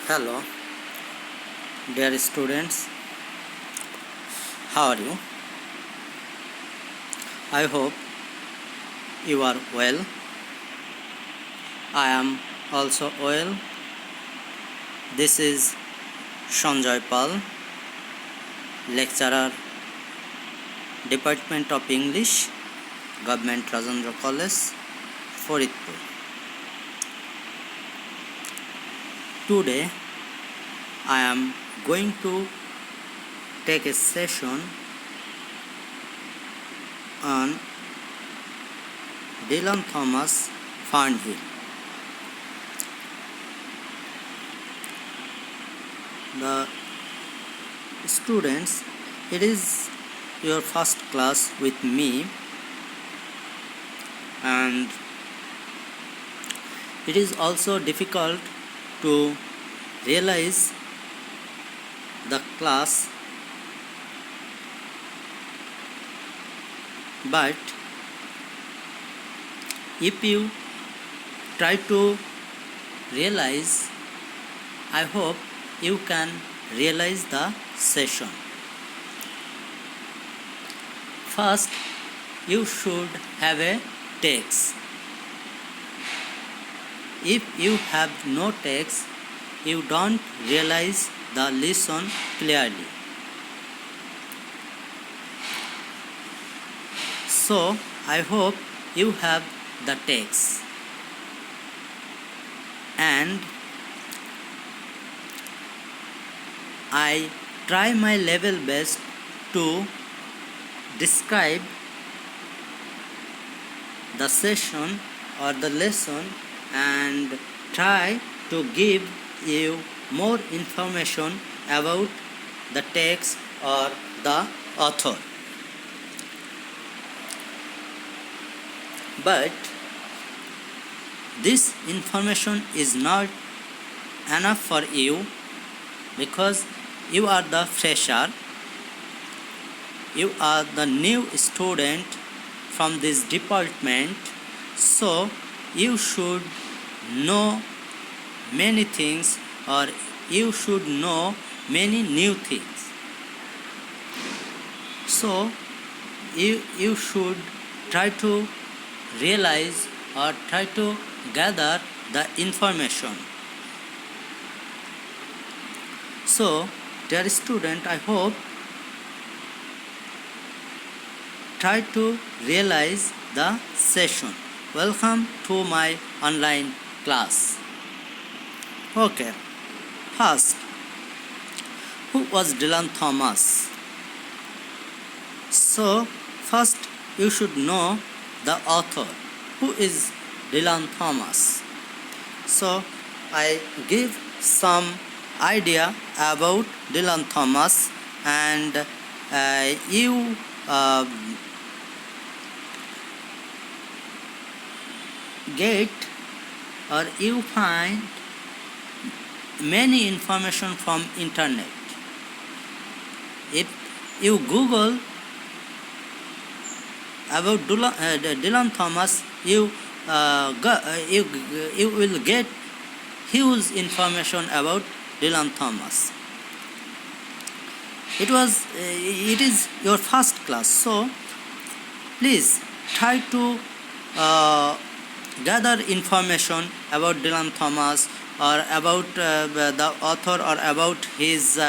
Hello, dear students. How are you? I hope you are well. I am also well. This is Sanjay Pal, lecturer, Department of English, Government Rajendra College, Faridpur. Today, I am going to take a session on Dylan Thomas Fernhill. The students, it is your first class with me, and it is also difficult to realize the class, but if you try to realize, I hope you can realize the session. First, you should have a text. If you have no text, you don't realize the lesson clearly. So, I hope you have the text. And I try my level best to describe the session or the lesson and try to give you more information about the text or the author. But this information is not enough for you because you are the fresher, you are the new student from this department, so you should know many things or you should know many new things. So you should try to realize or try to gather the information. So, dear student, I hope try to realize the session. Welcome to my online class. Okay, first, who was Dylan Thomas? So, first you should know the author. Who is Dylan Thomas? So, I give some idea about Dylan Thomas, and you get or you find many information from internet. If you Google about Dylan Thomas, you will get huge information about Dylan Thomas. It is your first class, so please try to gather information about Dylan Thomas or about the author or about his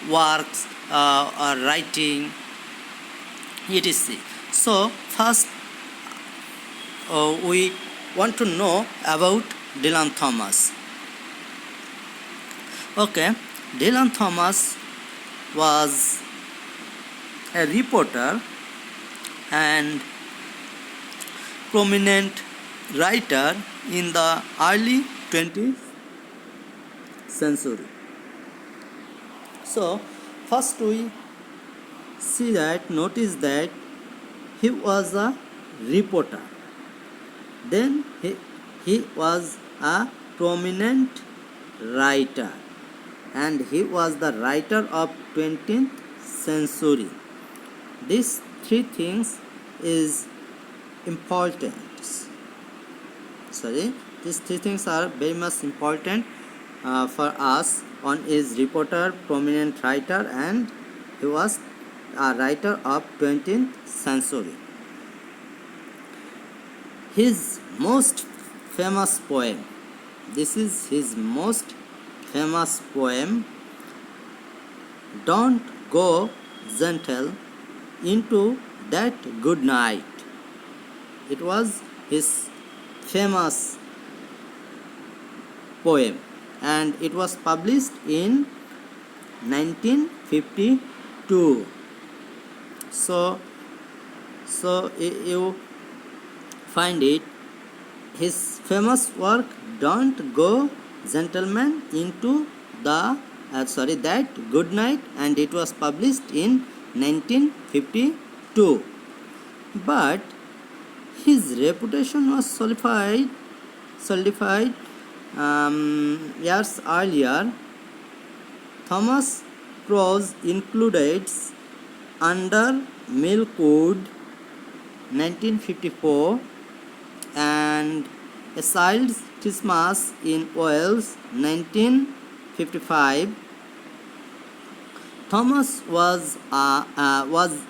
works or writing, etc. So first we want to know about Dylan Thomas. Okay, Dylan Thomas was a reporter and prominent writer in the early 20th century. So first we notice that he was a reporter. Then he was a prominent writer, and he was the writer of 20th century. These three things is important. These three things are very much important for us on his reporter, prominent writer, and he was a writer of 20th century. His most famous poem, this is his most famous poem, Don't Go Gentle into That Good Night. It was his famous poem and it was published in 1952. So you find it, his famous work Don't Go Gentlemen into the That Good Night, and it was published in 1952. But his reputation was solidified years earlier. Thomas' prose includes Under Milkwood 1954 and A Child's Christmas in Wales 1955. Thomas was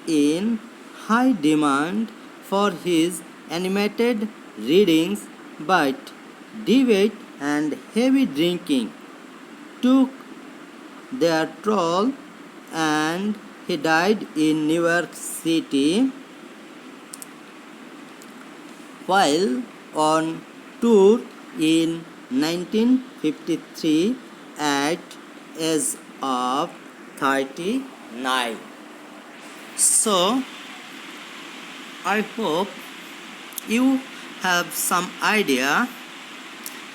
in high demand for his animated readings, but debate and heavy drinking took their toll and he died in New York City while on tour in 1953 at age of 39. So I hope you have some idea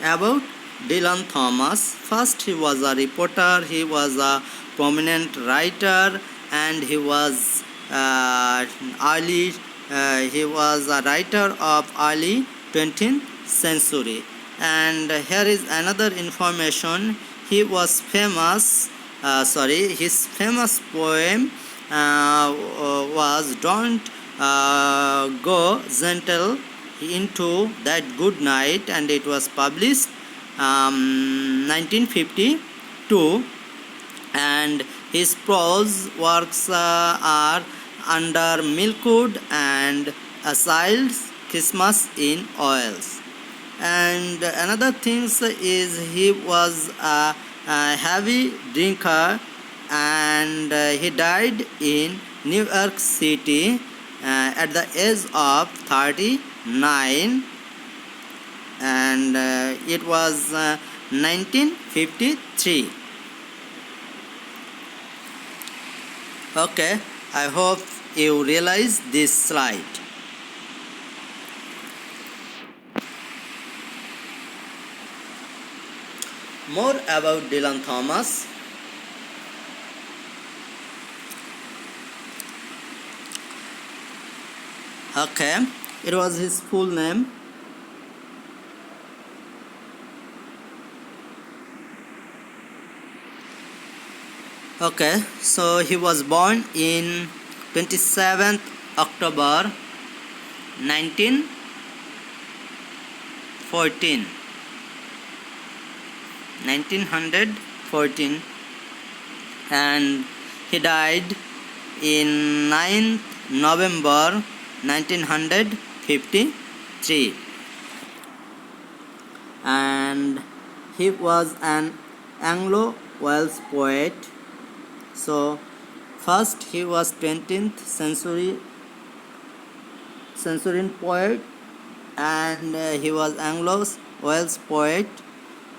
about Dylan Thomas. First, he was a reporter, he was a prominent writer, and he was he was a writer of early 20th century. And here is another information. He was famous. His famous poem was Don't Go Gentle into That Good Night, and it was published 1952. And his prose works are Under Milkwood and A Child's Christmas in Wales. And another thing is he was a heavy drinker, and he died in New York City at the age of 39, and it was 1953. Okay, I hope you realize this slide. More about Dylan Thomas. Okay, it was his full name. Okay, so he was born in 27th October 1914, and he died in 9th November 1953, and he was an Anglo-Welsh poet. So first he was 20th century poet, and he was Anglo-Welsh poet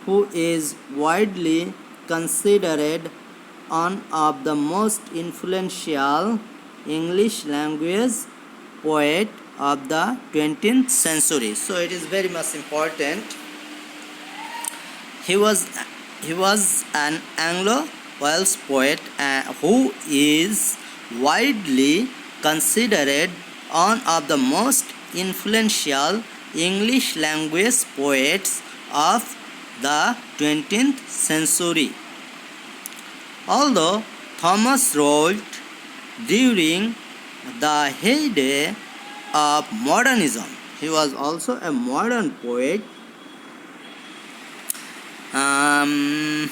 who is widely considered one of the most influential English language poet of the 20th century. So it is very much important. He was an Anglo-Welsh poet who is widely considered one of the most influential English language poets of the 20th century. Although Thomas wrote during the heyday of modernism, he was also a modern poet. Um,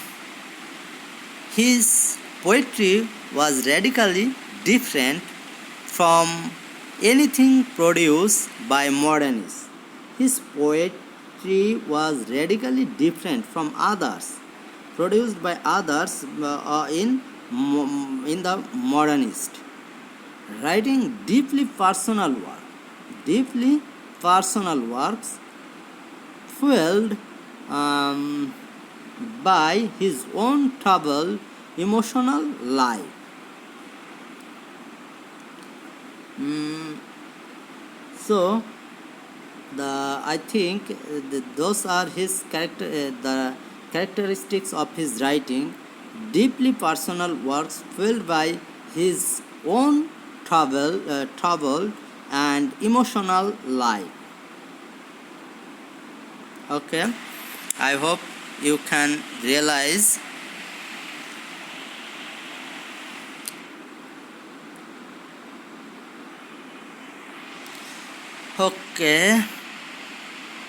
his poetry was radically different from anything produced by modernists. His poetry was radically different from others produced by others in the modernist. Writing deeply personal works, fueled um, by his own troubled emotional life. So I think those are his the characteristics of his writing. Deeply personal works filled by his own trouble and emotional life. Okay, I hope you can realize. Okay,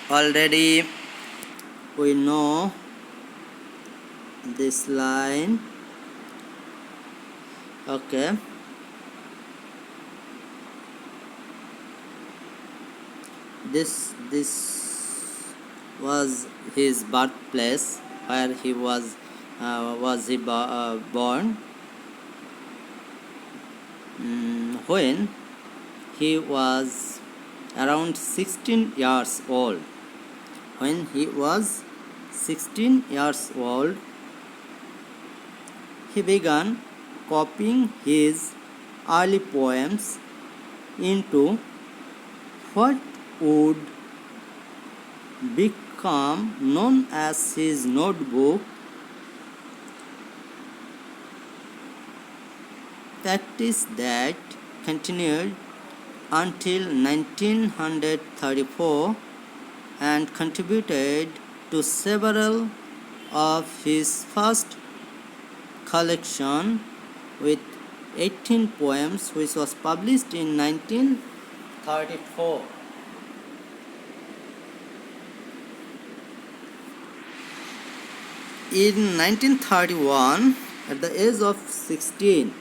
already we know this line. Okay, this was his birthplace, where he born. When he was around 16 years old. When he was 16 years old, he began copying his early poems into what would become known as his notebook. Practice that continued until 1934 and contributed to several of his first collection with 18 poems, which was published in 1934. In 1931, at the age of 16,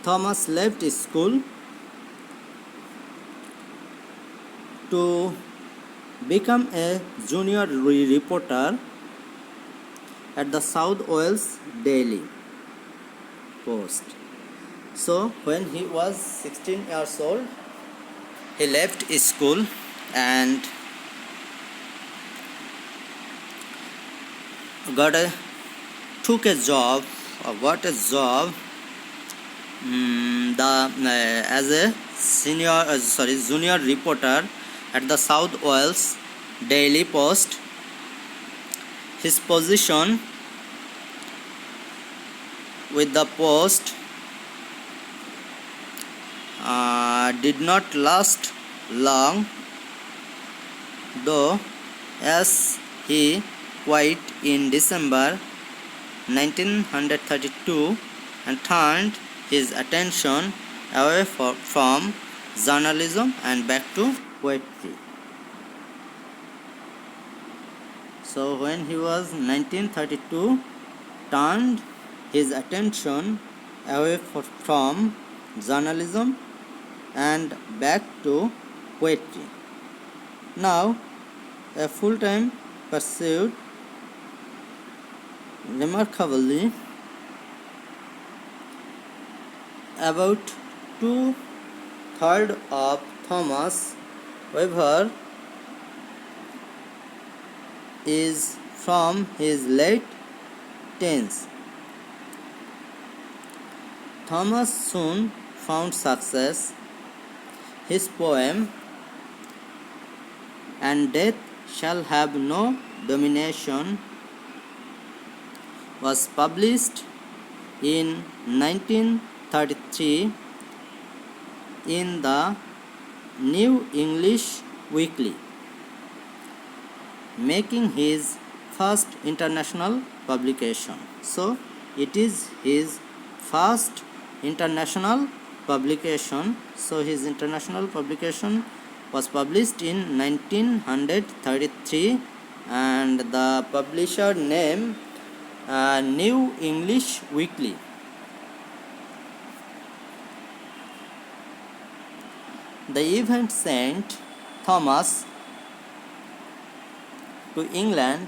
Thomas left school to become a junior reporter at the South Wales Daily Post. So when he was 16 years old, he left school and took a job, or got a job as a junior reporter at the South Wales Daily Post. His position with the Post did not last long, though, as he quit in December 1932 and turned his attention away from journalism and back to poetry. So when he was 1932, turned his attention away from journalism and back to poetry. Now a full-time pursuit. Remarkably, about 2/3 of Thomas Weber is from his late teens. Thomas soon found success. His poem "And Death Shall Have No Domination" was published in 1933 in the New English Weekly, making his first international publication. So it is his first international publication. So his international publication was published in 1933 and the publisher name New English Weekly. The event sent Thomas to England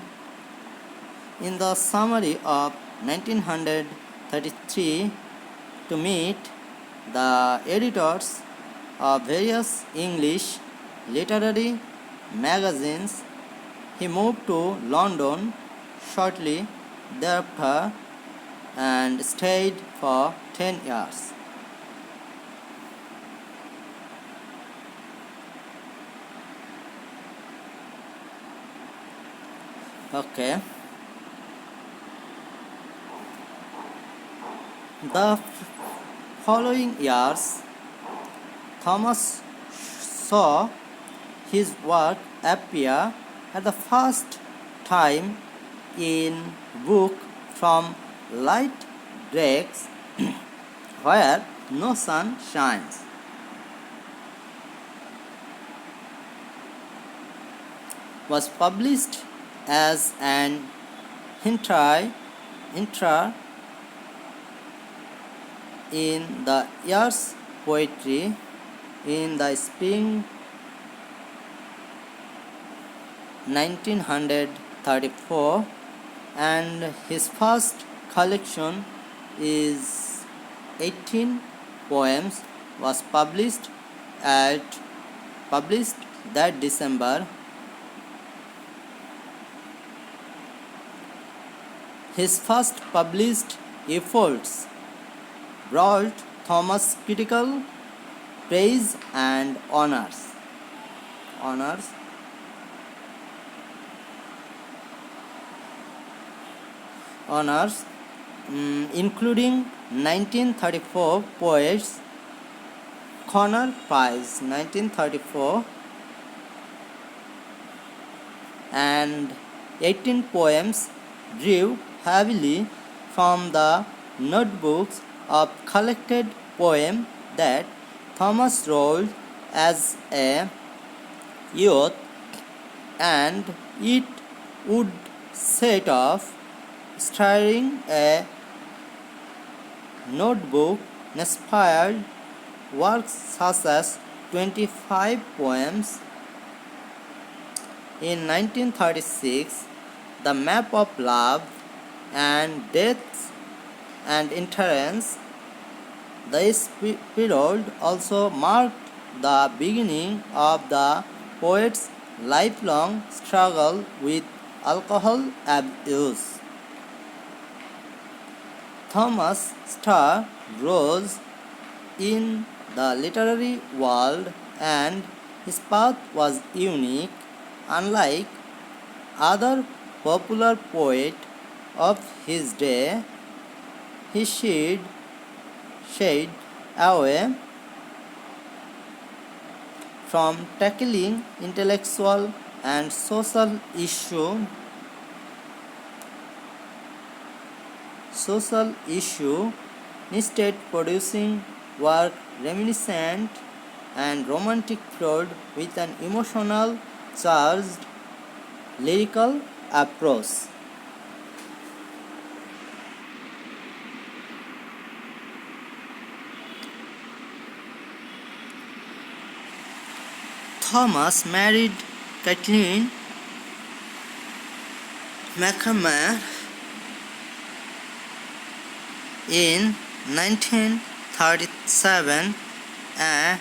in the summer of 1933 to meet the editors of various English literary magazines. He moved to London shortly thereafter and stayed for 10 years. Okay. The following years, Thomas saw his work appear at the first time in book from light breaks where no sun shines. Was published as an intra in the year's poetry in the spring 1934, and his first collection is 18 poems was published that December. His first published efforts brought Thomas critical praise and honors. Including 1934 Poets Corner Prize 1934 and 18 poems drew heavily from the notebooks of collected poems that Thomas wrote as a youth, and it would set off starring a notebook inspired works such as 25 poems. In 1936, The Map of Love and Death and Endurance. This period also marked the beginning of the poet's lifelong struggle with alcohol abuse. Thomas' star rose in the literary world, and his path was unique. Unlike other popular poets of his day, he shied away from tackling intellectual and social issue, instead producing work reminiscent and romantic filled with an emotional charged lyrical approach. Thomas married Kathleen McNamara in 1937, and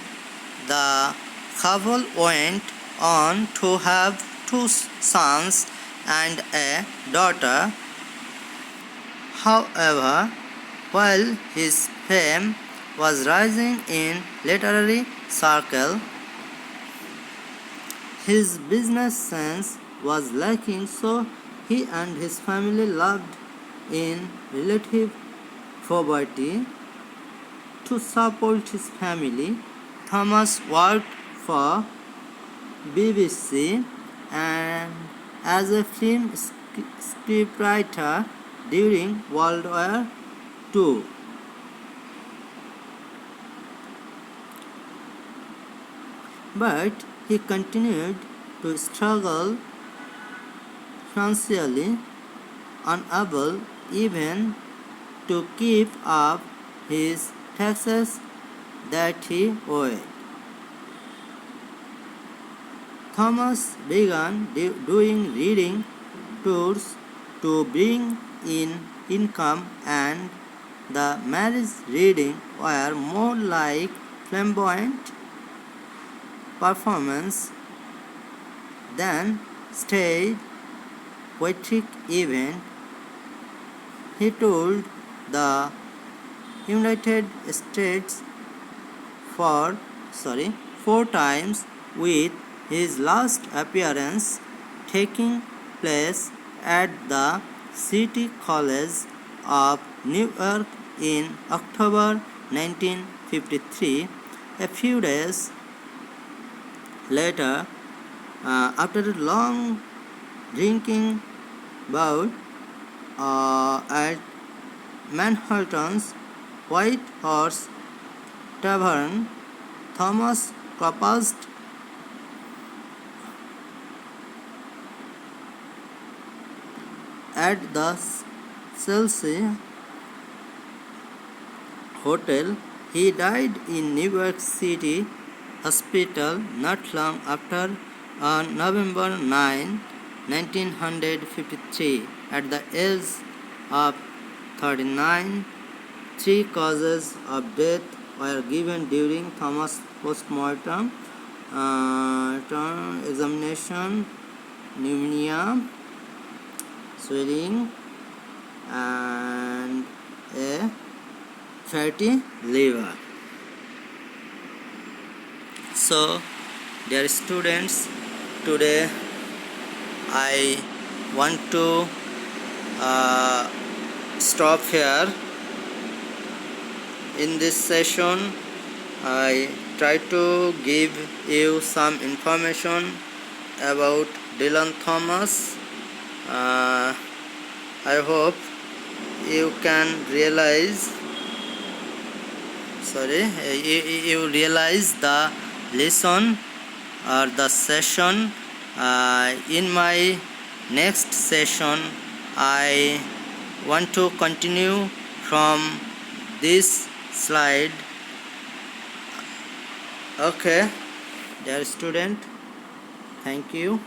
the couple went on to have 2 sons and a daughter. However, while his fame was rising in literary circles, his business sense was lacking, so he and his family lived in relative poverty. To support his family, Thomas worked for BBC and as a film scriptwriter during World War II. But he continued to struggle financially unable even to keep up his taxes that he owed. Thomas began doing reading tours to bring in income, and the marriage readings were more like flamboyant performance than stage poetic event. He toured the United States for 4 times, with his last appearance taking place at the City College of New York in October 1953. A few days later, after a long drinking bout at Manhattan's White Horse Tavern, Thomas proposed at the Chelsea Hotel. He died in New York City Hospital not long after on November 9, 1953, at the age of 39. 3 causes of death were given during Thomas' postmortem examination: pneumonia, swelling, and a fatty liver. So, dear students, today I want to stop here. In this session, I try to give you some information about Dylan Thomas. I hope you can realize you realize the lesson or the session. In my next session, I want to continue from this slide. Okay, dear student, thank you.